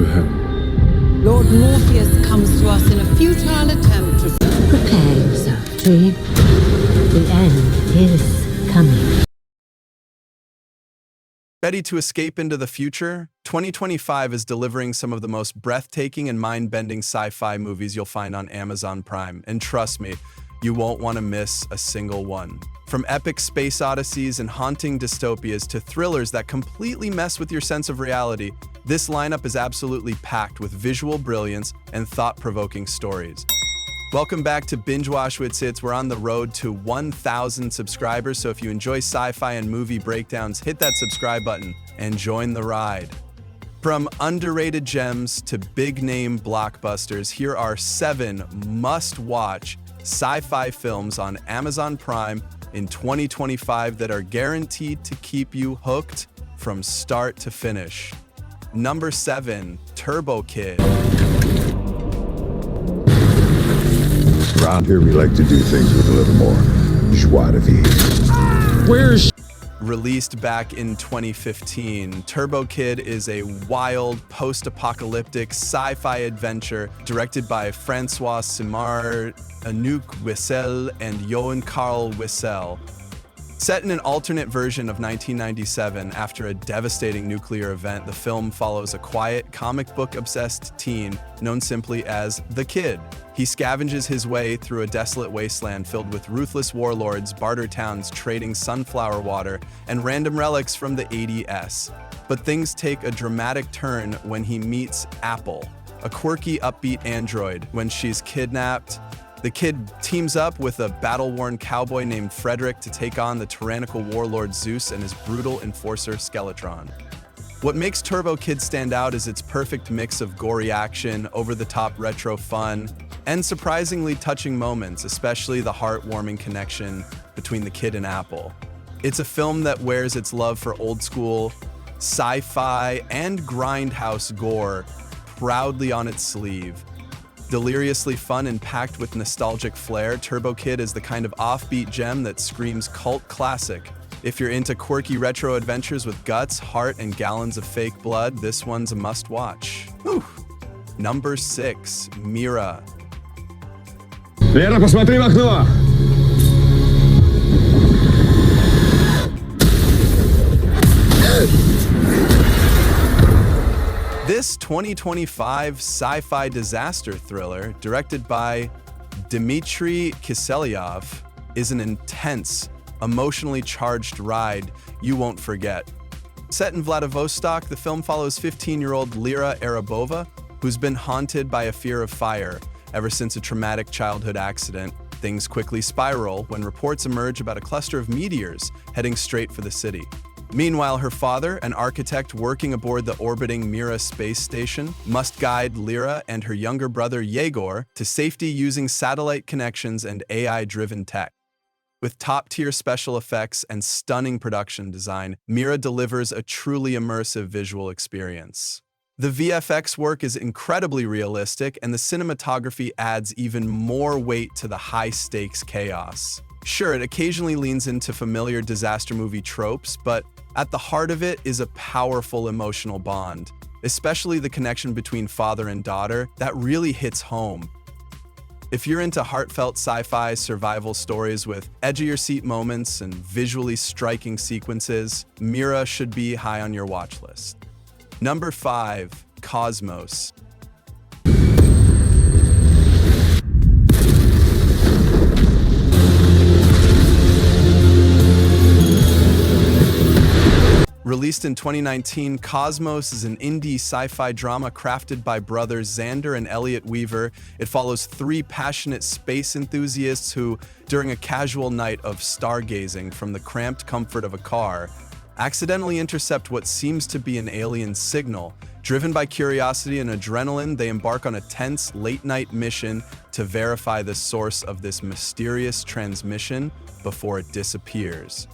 for him. Lord Morpheus comes to us in a futile attempt to... Prepare yourself, Tree. The end is coming. Ready to escape into the future? 2025 is delivering some of the most breathtaking and mind-bending sci-fi movies you'll find on Amazon Prime. And trust me, you won't want to miss a single one. From epic space odysseys and haunting dystopias to thrillers that completely mess with your sense of reality, this lineup is absolutely packed with visual brilliance and thought-provoking stories. Welcome back to Binge Watch with Sits. We're on the road to 1,000 subscribers, so if you enjoy sci-fi and movie breakdowns, hit that subscribe button and join the ride. From underrated gems to big-name blockbusters, here are 7 must-watch sci-fi films on Amazon Prime in 2025 that are guaranteed to keep you hooked from start to finish. Number 7, Turbo Kid. Around here, we like to do things with a little more joie de vivre. Where's Released back in 2015, Turbo Kid is a wild, post-apocalyptic sci-fi adventure directed by Francois Simard, Anouk Wissel, and Johan Carl Wissel. Set in an alternate version of 1997, after a devastating nuclear event, the film follows a quiet, comic book-obsessed teen known simply as The Kid. He scavenges his way through a desolate wasteland filled with ruthless warlords, barter towns trading sunflower water, and random relics from the 80s. But things take a dramatic turn when he meets Apple, a quirky, upbeat android. When she's kidnapped, the kid teams up with a battle-worn cowboy named Frederick to take on the tyrannical warlord Zeus and his brutal enforcer Skeletron. What makes Turbo Kid stand out is its perfect mix of gory action, over-the-top retro fun, and surprisingly touching moments, especially the heartwarming connection between the kid and Apple. It's a film that wears its love for old-school, sci-fi, and grindhouse gore proudly on its sleeve. Deliriously fun and packed with nostalgic flair, Turbo Kid is the kind of offbeat gem that screams cult classic. If you're into quirky retro adventures with guts, heart, and gallons of fake blood, this one's a must-watch. Number 6, Mira. Лера, посмотри в окно! This 2025 sci-fi disaster thriller, directed by Dmitry Kiselyov, is an intense, emotionally charged ride you won't forget. Set in Vladivostok, the film follows 15-year-old Lera Arabova, who's been haunted by a fear of fire ever since a traumatic childhood accident. Things quickly spiral when reports emerge about a cluster of meteors heading straight for the city. Meanwhile, her father, an architect working aboard the orbiting Mira space station, must guide Lera and her younger brother Yegor to safety using satellite connections and AI-driven tech. With top-tier special effects and stunning production design, Mira delivers a truly immersive visual experience. The VFX work is incredibly realistic, and the cinematography adds even more weight to the high-stakes chaos. Sure, it occasionally leans into familiar disaster movie tropes, but at the heart of it is a powerful emotional bond, especially the connection between father and daughter that really hits home. If you're into heartfelt sci-fi survival stories with edge-of-your-seat moments and visually striking sequences, Mira should be high on your watch list. Number 5, Cosmos. Released in 2019, Cosmos is an indie sci-fi drama crafted by brothers Xander and Elliot Weaver. It follows 3 passionate space enthusiasts who, during a casual night of stargazing from the cramped comfort of a car, accidentally intercept what seems to be an alien signal. Driven by curiosity and adrenaline, they embark on a tense, late-night mission to verify the source of this mysterious transmission before it disappears.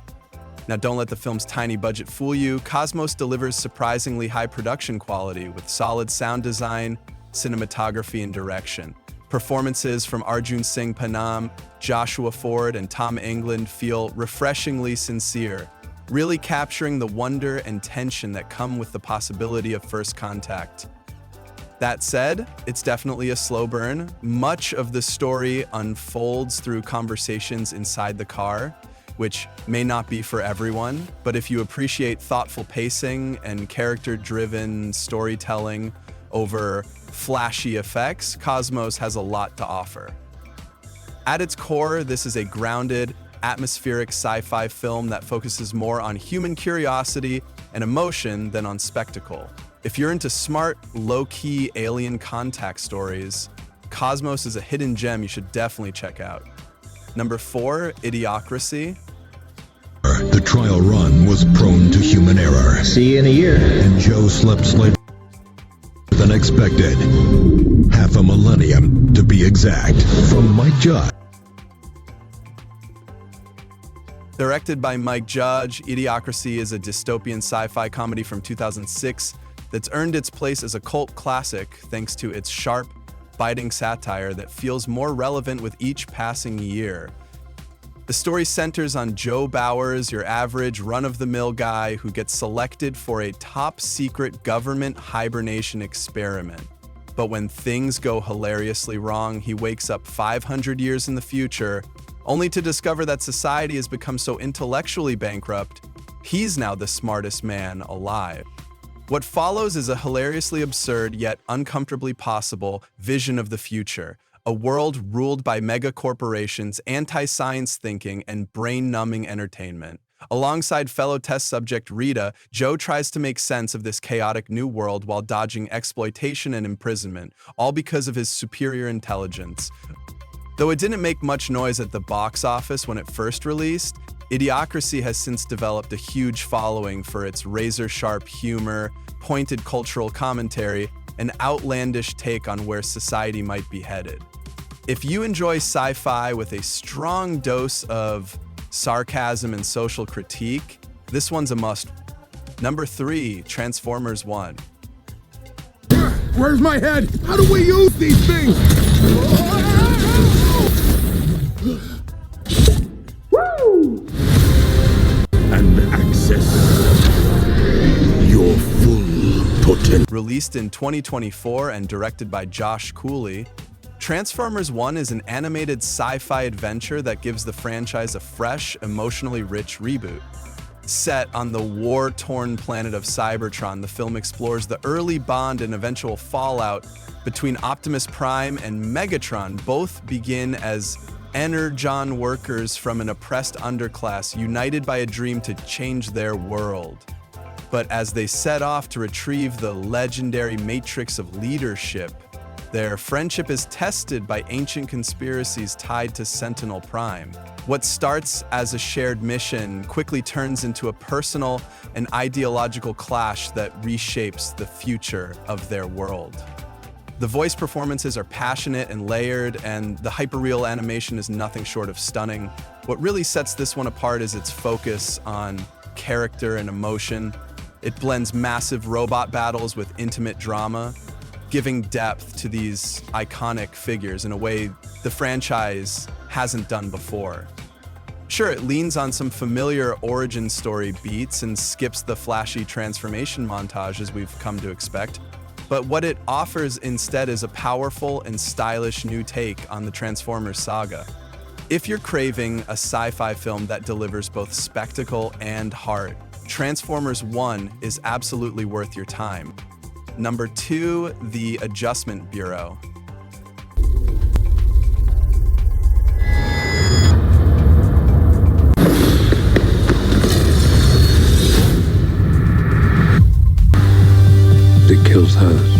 Now, don't let the film's tiny budget fool you. Cosmos delivers surprisingly high production quality with solid sound design, cinematography, and direction. Performances from Arjun Singh Panam, Joshua Ford, and Tom England feel refreshingly sincere, really capturing the wonder and tension that come with the possibility of first contact. That said, it's definitely a slow burn. Much of the story unfolds through conversations inside the car, which may not be for everyone, but if you appreciate thoughtful pacing and character-driven storytelling over flashy effects, Cosmos has a lot to offer. At its core, this is a grounded, atmospheric sci-fi film that focuses more on human curiosity and emotion than on spectacle. If you're into smart, low-key alien contact stories, Cosmos is a hidden gem you should definitely check out. Number 4, IdioCracy. The trial run was prone to human error. See you in a year. And Joe slept later than expected. Half a millennium, to be exact. From Mike Judge. Directed by Mike Judge, IdioCracy is a dystopian sci-fi comedy from 2006 that's earned its place as a cult classic thanks to its sharp, biting satire that feels more relevant with each passing year. The story centers on Joe Bowers, your average run-of-the-mill guy who gets selected for a top-secret government hibernation experiment. But when things go hilariously wrong, he wakes up 500 years in the future, only to discover that society has become so intellectually bankrupt, he's now the smartest man alive. What follows is a hilariously absurd yet uncomfortably possible vision of the future, a world ruled by mega corporations, anti-science thinking, and brain-numbing entertainment. Alongside fellow test subject Rita, Joe tries to make sense of this chaotic new world while dodging exploitation and imprisonment, all because of his superior intelligence. Though it didn't make much noise at the box office when it first released, IdioCracy has since developed a huge following for its razor-sharp humor, pointed cultural commentary, and outlandish take on where society might be headed. If you enjoy sci-fi with a strong dose of sarcasm and social critique, this one's a must. Number 3, Transformers 1. Where's my head? How do we use these things? Woo! And access your full potential. Released in 2024 and directed by Josh Cooley, Transformers 1 is an animated sci-fi adventure that gives the franchise a fresh, emotionally rich reboot. Set on the war-torn planet of Cybertron, the film explores the early bond and eventual fallout between Optimus Prime and Megatron. Both begin as Energon workers from an oppressed underclass, united by a dream to change their world. But as they set off to retrieve the legendary matrix of leadership, their friendship is tested by ancient conspiracies tied to Sentinel Prime. What starts as a shared mission quickly turns into a personal and ideological clash that reshapes the future of their world. The voice performances are passionate and layered, and the hyperreal animation is nothing short of stunning. What really sets this one apart is its focus on character and emotion. It blends massive robot battles with intimate drama, giving depth to these iconic figures in a way the franchise hasn't done before. Sure, it leans on some familiar origin story beats and skips the flashy transformation montages we've come to expect, but what it offers instead is a powerful and stylish new take on the Transformers saga. If you're craving a sci-fi film that delivers both spectacle and heart, Transformers 1 is absolutely worth your time. Number 2, The Adjustment Bureau. It kills hers.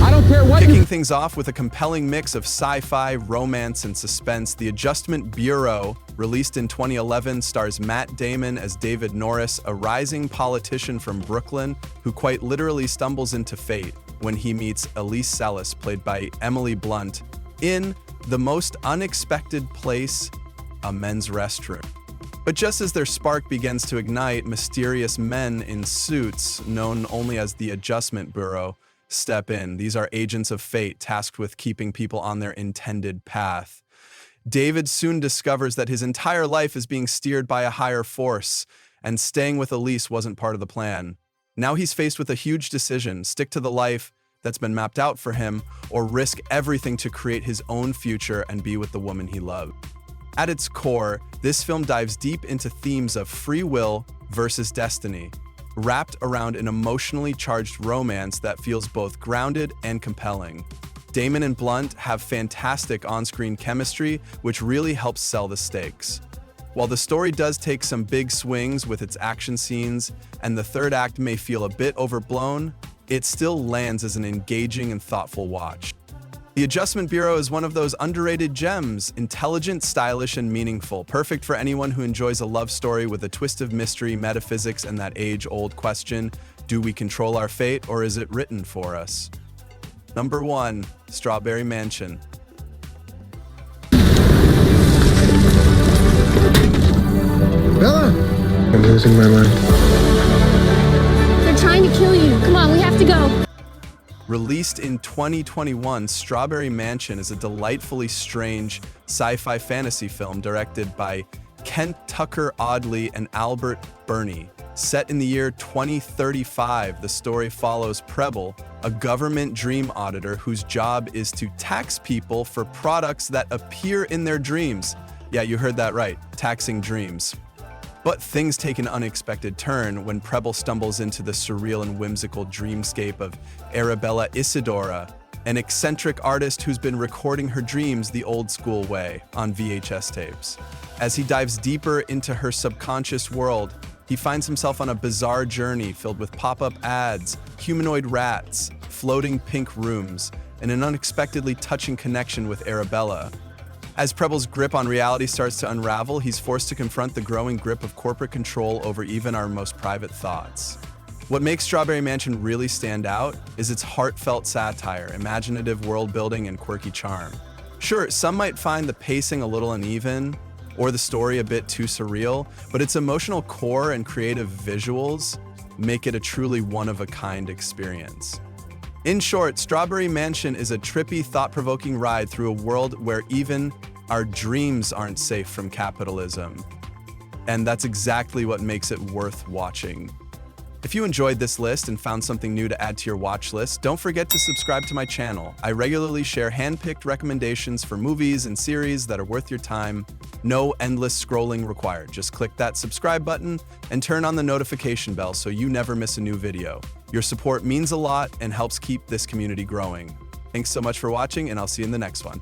I don't care what Kicking things off with a compelling mix of sci-fi, romance, and suspense, The Adjustment Bureau, released in 2011, stars Matt Damon as David Norris, a rising politician from Brooklyn who quite literally stumbles into fate when he meets Elise Sellis, played by Emily Blunt, in the most unexpected place, a men's restroom. But just as their spark begins to ignite, mysterious men in suits, known only as the Adjustment Bureau, step in. These are agents of fate tasked with keeping people on their intended path. David soon discovers that his entire life is being steered by a higher force, and staying with Elise wasn't part of the plan. Now he's faced with a huge decision: stick to the life that's been mapped out for him, or risk everything to create his own future and be with the woman he loved. At its core, this film dives deep into themes of free will versus destiny, wrapped around an emotionally charged romance that feels both grounded and compelling. Damon and Blunt have fantastic on-screen chemistry, which really helps sell the stakes. While the story does take some big swings with its action scenes, and the third act may feel a bit overblown, it still lands as an engaging and thoughtful watch. The Adjustment Bureau is one of those underrated gems, intelligent, stylish, and meaningful, perfect for anyone who enjoys a love story with a twist of mystery, metaphysics, and that age-old question, do we control our fate, or is it written for us? Number 1, Strawberry Mansion. Bella! I'm losing my mind. They're trying to kill you. Come on, we have to go. Released in 2021, Strawberry Mansion is a delightfully strange sci-fi fantasy film directed by Kent Tucker Audley and Albert Burney. Set in the year 2035, the story follows Preble, a government dream auditor whose job is to tax people for products that appear in their dreams. Yeah, you heard that right, taxing dreams. But things take an unexpected turn when Preble stumbles into the surreal and whimsical dreamscape of Arabella Isidora, an eccentric artist who's been recording her dreams the old-school way on VHS tapes. As he dives deeper into her subconscious world, he finds himself on a bizarre journey filled with pop-up ads, humanoid rats, floating pink rooms, and an unexpectedly touching connection with Arabella. As Preble's grip on reality starts to unravel, he's forced to confront the growing grip of corporate control over even our most private thoughts. What makes Strawberry Mansion really stand out is its heartfelt satire, imaginative world building, and quirky charm. Sure, some might find the pacing a little uneven, or the story a bit too surreal, but its emotional core and creative visuals make it a truly one-of-a-kind experience. In short, Strawberry Mansion is a trippy, thought-provoking ride through a world where even our dreams aren't safe from capitalism. And that's exactly what makes it worth watching. If you enjoyed this list and found something new to add to your watch list, don't forget to subscribe to my channel. I regularly share hand-picked recommendations for movies and series that are worth your time. No endless scrolling required. Just click that subscribe button and turn on the notification bell so you never miss a new video. Your support means a lot and helps keep this community growing. Thanks so much for watching, and I'll see you in the next one.